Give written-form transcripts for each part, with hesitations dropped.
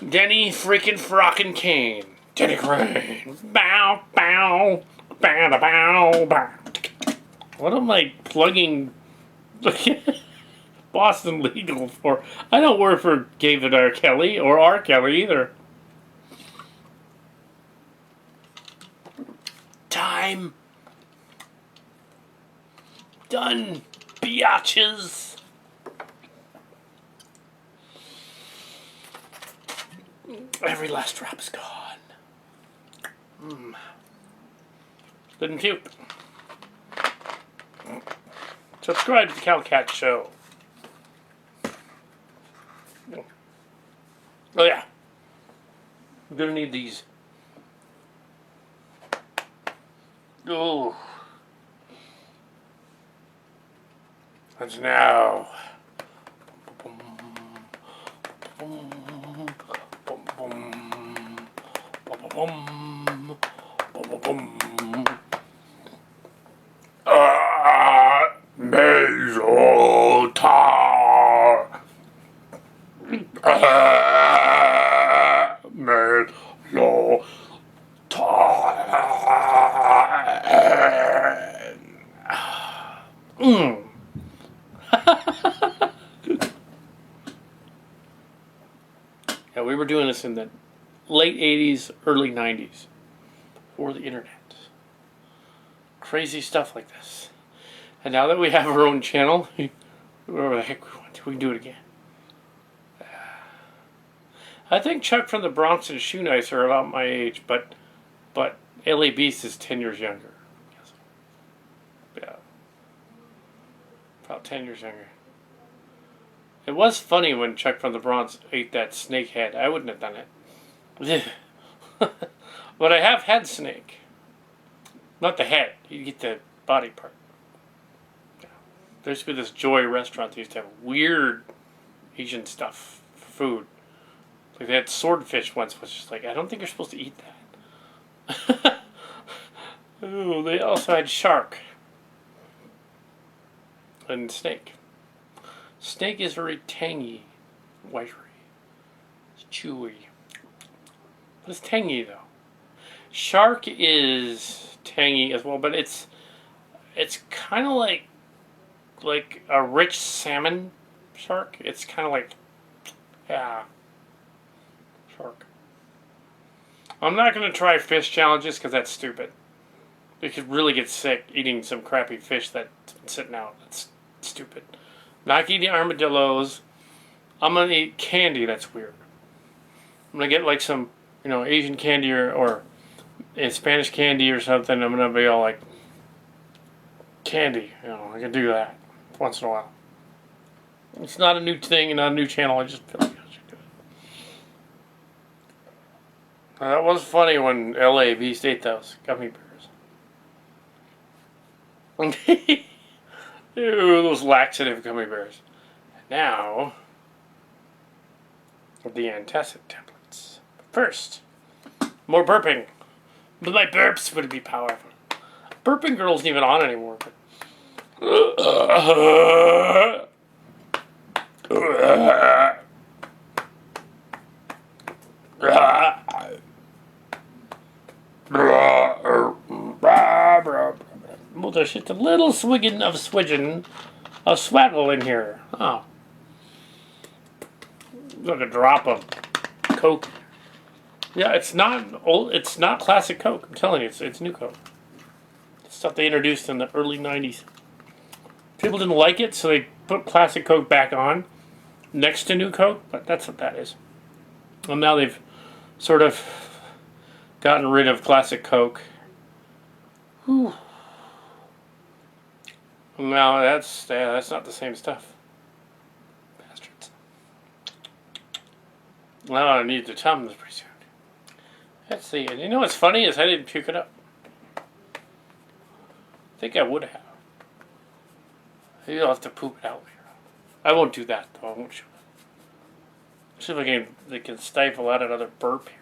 Denny freaking frockin' Kane. Denny Crane. Bow, bow, bow, bow, bow. What am I plugging Boston Legal for? I don't work for David R. Kelly or R. Kelly either. Time. Done, biatches. Every last drop is gone. Didn't puke. Subscribe to the Cowcat Show. Oh yeah. I'm gonna need these. Oh. And now. Yeah, we were doing this in the late 80s, early 90s, before the internet. Crazy stuff like this. And now that we have our own channel, wherever the heck we want to, we can do it again. I think Chuck from the Bronx and Shoe Nice are about my age, but LA Beast is 10 years younger. Yeah. About 10 years younger. It was funny when Chuck from the Bronx ate that snake head. I wouldn't have done it. But I have had snake. Not the head. You get the body part. Yeah. There used to be this Joy restaurant that used to have weird Asian stuff for food. Like they had swordfish once, which is like, I don't think you're supposed to eat that. Oh, they also had shark. And snake. Snake is very tangy, wiry. It's chewy. But it's tangy though. Shark is tangy as well, but it's kind of like a rich salmon shark. It's kind of like, yeah, shark. I'm not going to try fish challenges because that's stupid. You could really get sick eating some crappy fish that's been sitting out. That's stupid. Not eating armadillos. I'm going to eat candy. That's weird. I'm going to get like some, Asian candy or Spanish candy or something. I'm going to be all like, candy. I can do that once in a while. It's not a new thing and not a new channel. I just feel like I should do it. That was funny when LA Beast ate those gummy bears. Ew, those laxative gummy bears. And now, the antacid tablets. First, more burping. But my burps would be powerful. Burping Girl isn't even on anymore. Well, there's just a little swiggen of swaggle in here. Oh. Like a drop of Coke. Yeah, it's not old. It's not classic Coke. I'm telling you, it's new Coke. It's stuff they introduced in the early 90s. People didn't like it, so they put classic Coke back on next to new Coke, but that's what that is. Well, now they've sort of gotten rid of classic Coke. Whew. No, that's not the same stuff. Bastards. Well, I need the Tums pretty soon. Let's see. And you know what's funny is I didn't puke it up. I think I would have. Maybe I'll have to poop it out later. I won't do that though. I won't show it. See if I can stifle out another burp here.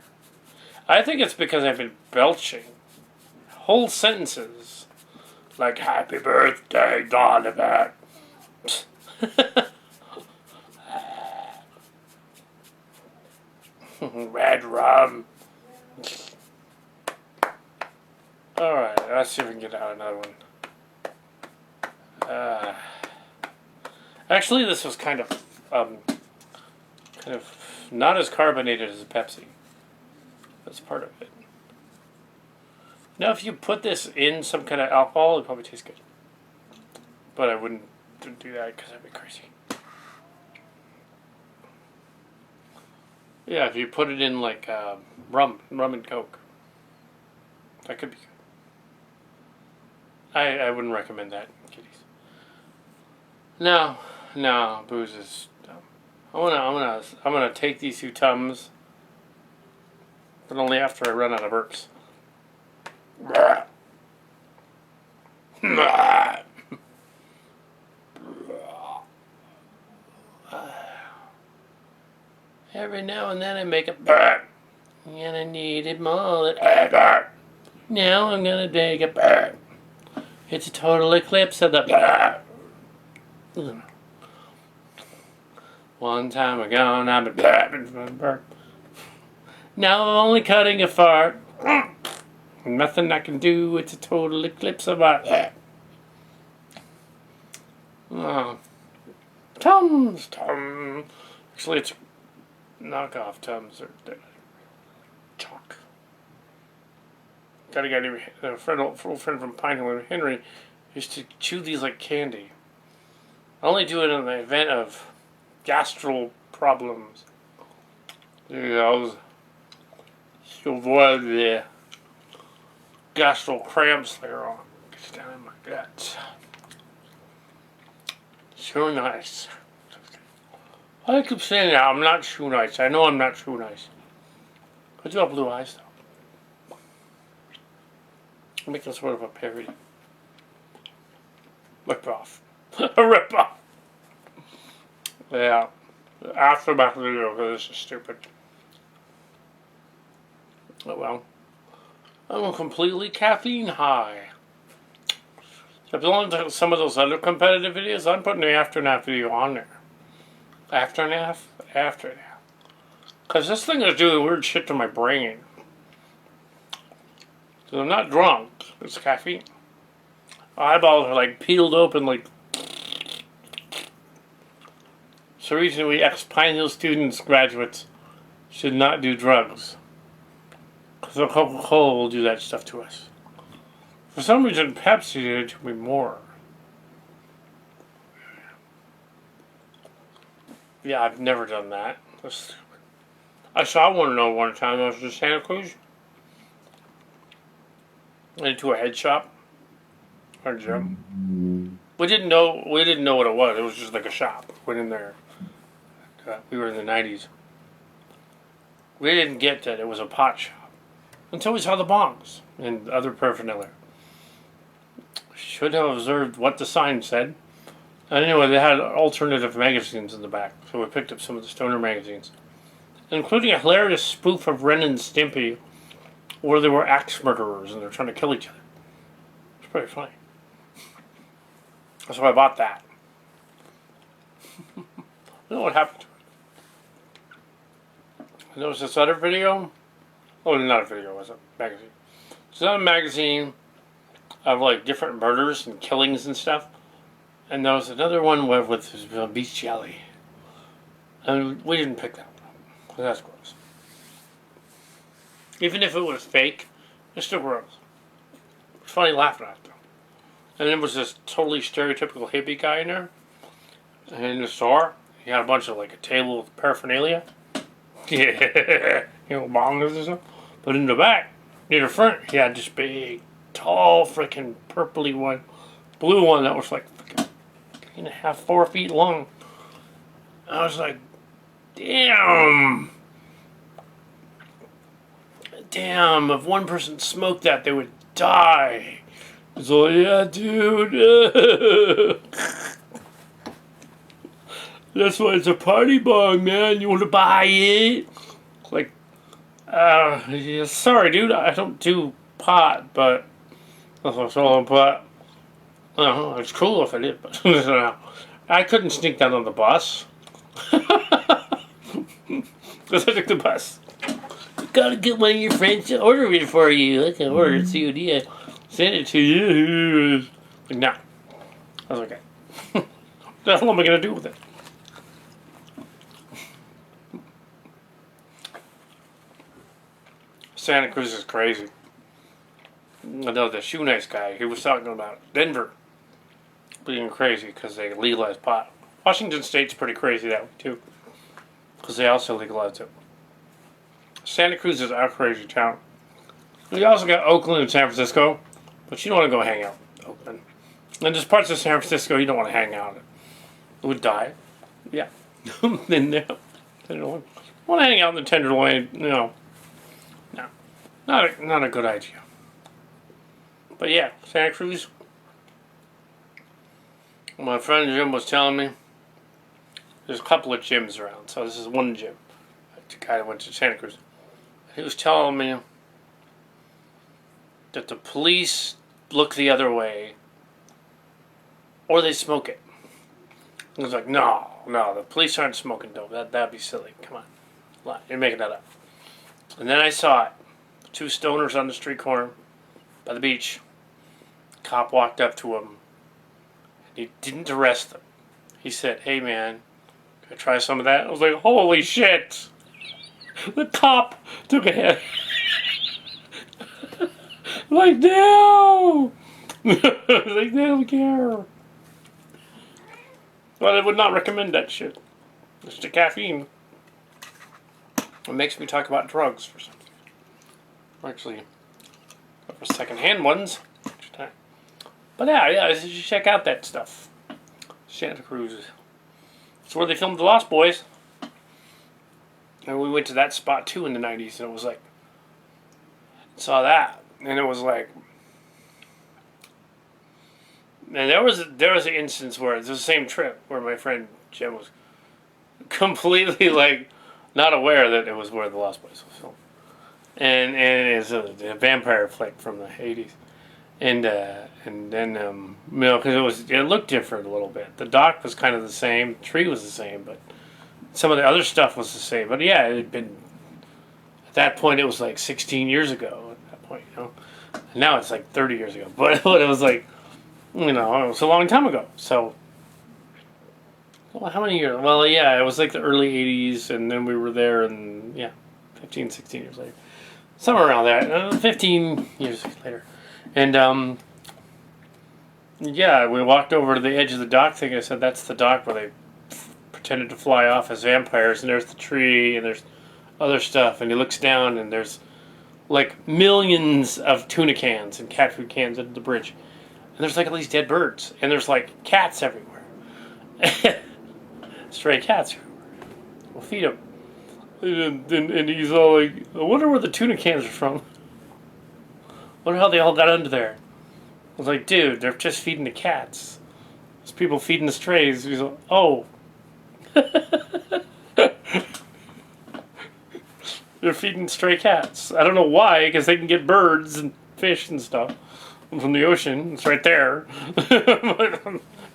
I think it's because I've been belching whole sentences. Like, happy birthday, Donovan. Red rum. Alright, let's see if we can get out another one. Actually, this was kind of not as carbonated as a Pepsi. That's part of it. Now, if you put this in some kind of alcohol, it would probably taste good. But I wouldn't do that because that'd be crazy. Yeah, if you put it in like rum and Coke, that could be good. I wouldn't recommend that, kiddies. No, booze is dumb. I'm gonna take these 2 Tums, but only after I run out of burps. Every now and then I make a burp, and I needed more than a burp. Now I'm gonna take a burp. It's a total eclipse of the burp. One time ago, I've been burping for a burp. Now I'm only cutting a fart. Nothing I can do. It's a total eclipse of my. Oh. Tums. Actually, it's knockoff Tums. They're chalk. Got a guy named a old friend from Pine Hill, Henry, used to chew these like candy. I only do it in the event of gastral problems. You know, to avoid the gastral cramps later on. Gets down in my guts. So nice. I keep saying that I'm not shoe nice. I know I'm not shoe nice. I do have blue eyes though. I'm making sort of a parody. Rip off. A rip off. Yeah. After my video, because this is stupid. Oh well. I'm completely caffeine high. If you want to look at some of those other competitive videos, I'm putting the after-nap video on there. After-nap? After-nap. Because this thing is doing weird shit to my brain. So I'm not drunk. It's caffeine. My eyeballs are like peeled open like... So recently, ex-Pine Hill students, graduates, should not do drugs. Because Coca-Cola will do that stuff to us. For some reason, Pepsi did it to me more. Yeah, I've never done that. That's stupid. I saw one time. I was in Santa Cruz. Went into a head shop. Or gym. We didn't know what it was. It was just like a shop. Went in there. We were in the 90s. We didn't get that it was a pot shop until we saw the bongs and other paraphernalia. Should have observed what the sign said. And anyway, they had alternative magazines in the back, so we picked up some of the stoner magazines, including a hilarious spoof of Ren and Stimpy, where they were axe murderers and they're trying to kill each other. It's pretty funny. So I bought that. I don't know what happened to it. And there was this other video. Oh, not a video, it was a magazine. It's a magazine of like different murders and killings and stuff. And there was another one with beef jelly. And we didn't pick that one up. That's gross. Even if it was fake, it's still gross. It's funny laughing at it though. And there was this totally stereotypical hippie guy in there. And in the store, he had a bunch of like a table of paraphernalia. Yeah, bongers and stuff. But in the back, near the front, he had this big, tall, freaking purpley one, blue one that was like 3.5, 4 feet long. I was like, damn. Damn, if one person smoked that, they would die. So, yeah, dude. That's why it's a party bong, man. You want to buy it? Like, yeah, sorry, dude. I don't do pot, but but it's cool if I did. But I couldn't sneak that on the bus. Because I took the bus. You gotta get one of your friends to order it for you. I can order it COD. I send it to you. Like, no. I was like, okay. What the hell am I gonna do with it? Santa Cruz is crazy. I know the shoe nice guy, he was talking about Denver being crazy because they legalized pot. Washington State's pretty crazy that way too, because they also legalized it. Santa Cruz is our crazy town. We also got Oakland and San Francisco, but you don't want to go hang out in Oakland. And there's parts of San Francisco you don't want to hang out in. It would die. Yeah. Then no. Tenderloin. Want to hang out in the Tenderloin? No. No. Not a good idea. But yeah, Santa Cruz. My friend Jim was telling me there's a couple of gyms around. So this is one gym. The guy that went to Santa Cruz. He was telling me that the police look the other way or they smoke it. He was like, no, the police aren't smoking dope. That'd be silly. Come on. You're making that up. And then I saw it. Two stoners on the street corner by the beach. Cop walked up to him. And he didn't arrest them. He said, hey man, can I try some of that? I was like, holy shit. The cop took a hit. Like, no. Like, they don't care. Well, I would not recommend that shit. It's the caffeine. It makes me talk about drugs for something. Actually, for secondhand ones. But yeah, you should check out that stuff. Santa Cruz. It's where they filmed The Lost Boys. And we went to that spot too in the 90s, and it was like, saw that, and it was like, and there was an instance where it was the same trip where my friend Jim was completely like not aware that it was where The Lost Boys was filmed, and it's a vampire flick from the 80s, and then you know, because it looked different a little bit. The dock was kind of the same, the tree was the same, but some of the other stuff was the same. But yeah, it had been, at that point it was like 16 years ago at that point, you know. And now it's like 30 years ago, but it was like, you know, it was a long time ago. So, well, how many years? Well, yeah, it was like the early 80s, and then we were there, and yeah, 15, 16 years later. Somewhere around that, 15 years later. And, yeah, we walked over to the edge of the dock thing, and I said, that's the dock where they pretended to fly off as vampires, and there's the tree, and there's other stuff, and he looks down, and there's like millions of tuna cans and cat food cans under the bridge. And there's like all these dead birds, and there's like cats everywhere. Stray cats everywhere. We'll feed them. And he's all like, I wonder where the tuna cans are from. I wonder how they all got under there. I was like, dude, they're just feeding the cats. There's people feeding the strays. He's like, oh. They're feeding stray cats. I don't know why, because they can get birds and fish and stuff from the ocean. It's right there.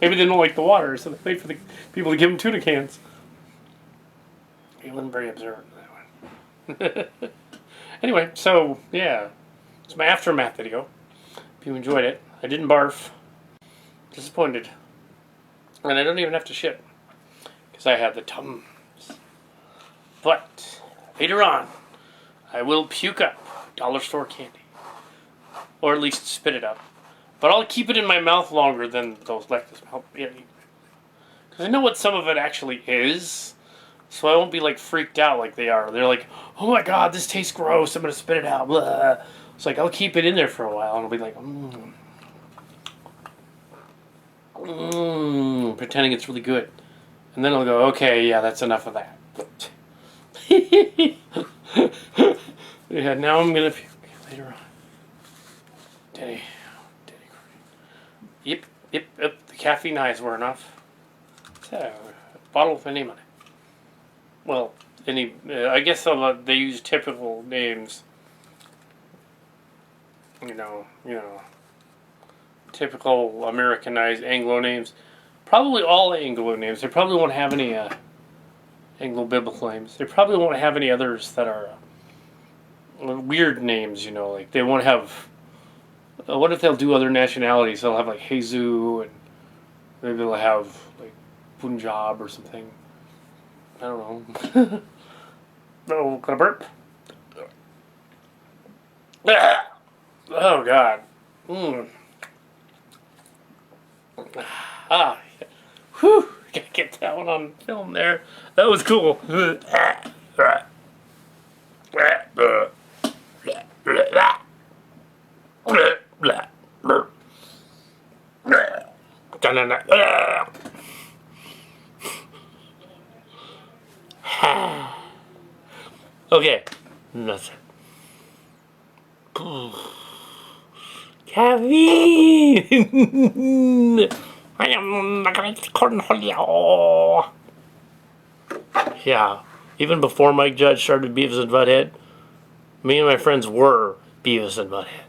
Maybe they don't like the water, so they wait for the people to give them tuna cans. He wasn't very observant in that one. Anyway, so yeah, it's my aftermath video. If you enjoyed it, I didn't barf. Disappointed, and I don't even have to shit because I have the Tums. But later on, I will puke up dollar store candy, or at least spit it up. But I'll keep it in my mouth longer than those leftists help. Because I know what some of it actually is. So I won't be like freaked out like they are. They're like, oh my god, this tastes gross, I'm going to spit it out. Blah. It's like, I'll keep it in there for a while and I'll be like, pretending it's really good. And then I'll go, okay, yeah, that's enough of that. Yeah, now I'm going to puke later on. Daddy. Yep, the caffeine highs were enough. So, a bottle of any money. Well, I guess they use typical names. You know, typical Americanized Anglo names. Probably all Anglo names. They probably won't have any Anglo-biblical names. They probably won't have any others that are weird names, you know, like they won't have. What if they'll do other nationalities? They'll have like Jesus, and maybe they'll have like Punjab or something. I don't know. Oh, gonna burp. Oh God. Mm. Ah. Whew. Gotta get that one on film there. That was cool. Okay. That's it. Caffeine! I am the great Cornholio. Yeah. Even before Mike Judge started Beavis and Butthead, me and my friends were Beavis and Butthead.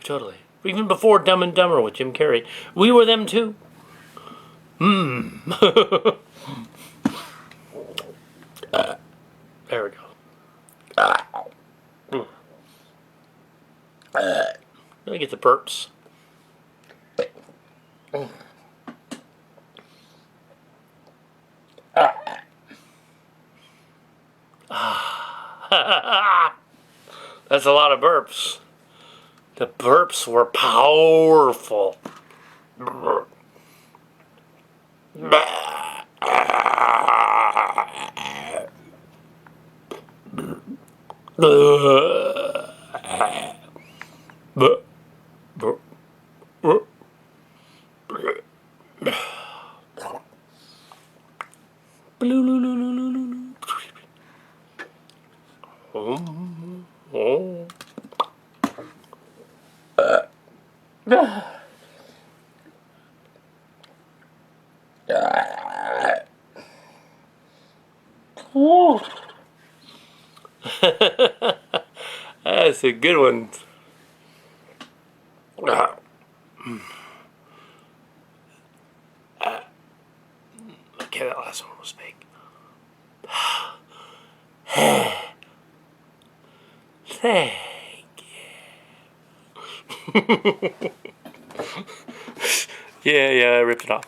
Totally. Even before Dumb and Dumber with Jim Carrey, we were them too. There we go. Let me get the burps. That's a lot of burps. The burps were powerful. That's a good one. Okay, that last one was fake. Thank you. Yeah, I ripped it off.